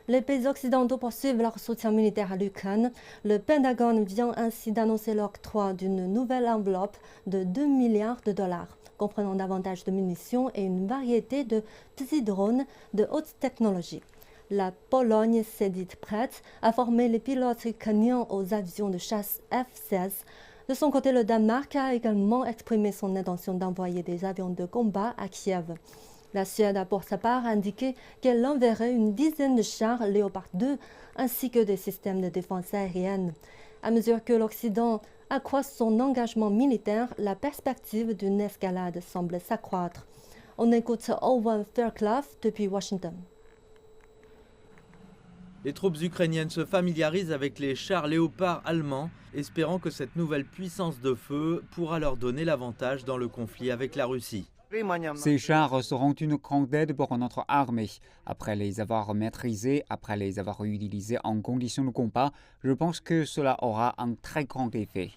Les pays occidentaux poursuivent leur soutien militaire à l'Ukraine. Le Pentagone vient ainsi d'annoncer l'octroi d'une nouvelle enveloppe de 2 milliards de dollars, comprenant davantage de munitions et une variété de petits drones de haute technologie. La Pologne s'est dite prête à former les pilotes ukrainiens aux avions de chasse F-16. De son côté, le Danemark a également exprimé son intention d'envoyer des avions de combat à Kiev. La Suède a pour sa part indiqué qu'elle enverrait une dizaine de chars Léopard 2 ainsi que des systèmes de défense aérienne. À mesure que l'Occident accroît son engagement militaire, la perspective d'une escalade semble s'accroître. On écoute Owen Fairclough depuis Washington. Les troupes ukrainiennes se familiarisent avec les chars Léopard allemands, espérant que cette nouvelle puissance de feu pourra leur donner l'avantage dans le conflit avec la Russie. Ces chars seront une grande aide pour notre armée. Après les avoir maîtrisés, après les avoir utilisés en conditions de combat, je pense que cela aura un très grand effet.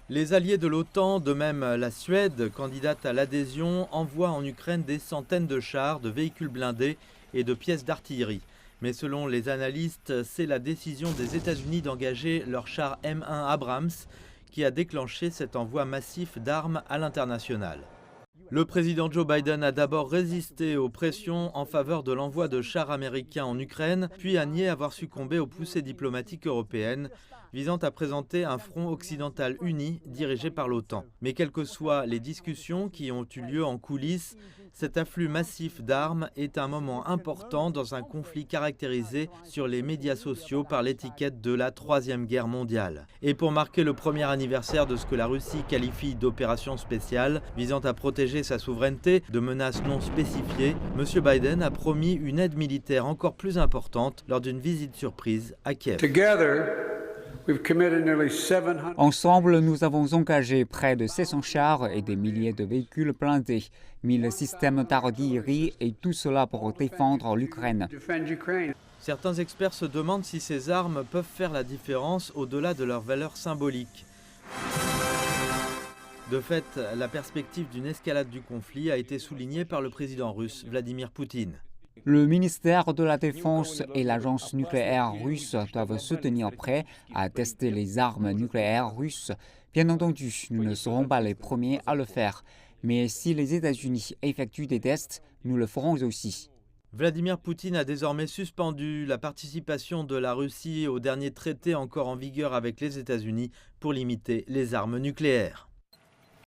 Les alliés de l'OTAN, de même la Suède, candidate à l'adhésion, envoient en Ukraine des centaines de chars, de véhicules blindés et de pièces d'artillerie. Mais selon les analystes, c'est la décision des États-Unis d'engager leurs chars M1 Abrams qui a déclenché cet envoi massif d'armes à l'international. Le président Joe Biden a d'abord résisté aux pressions en faveur de l'envoi de chars américains en Ukraine, puis a nié avoir succombé aux poussées diplomatiques européennes, visant à présenter un front occidental uni dirigé par l'OTAN. Mais quelles que soient les discussions qui ont eu lieu en coulisses, cet afflux massif d'armes est un moment important dans un conflit caractérisé sur les médias sociaux par l'étiquette de la Troisième Guerre mondiale. Et pour marquer le premier anniversaire de ce que la Russie qualifie d'opération spéciale, visant à protéger sa souveraineté de menaces non spécifiées, M. Biden a promis une aide militaire encore plus importante lors d'une visite surprise à Kiev. Ensemble, nous avons engagé près de 700 chars et des milliers de véhicules blindés, 1000 systèmes d'artillerie et tout cela pour défendre l'Ukraine. Certains experts se demandent si ces armes peuvent faire la différence au-delà de leur valeur symbolique. De fait, la perspective d'une escalade du conflit a été soulignée par le président russe Vladimir Poutine. Le ministère de la Défense et l'agence nucléaire russe doivent se tenir prêts à tester les armes nucléaires russes. Bien entendu, nous ne serons pas les premiers à le faire. Mais si les États-Unis effectuent des tests, nous le ferons aussi. Vladimir Poutine a désormais suspendu la participation de la Russie au dernier traité encore en vigueur avec les États-Unis pour limiter les armes nucléaires.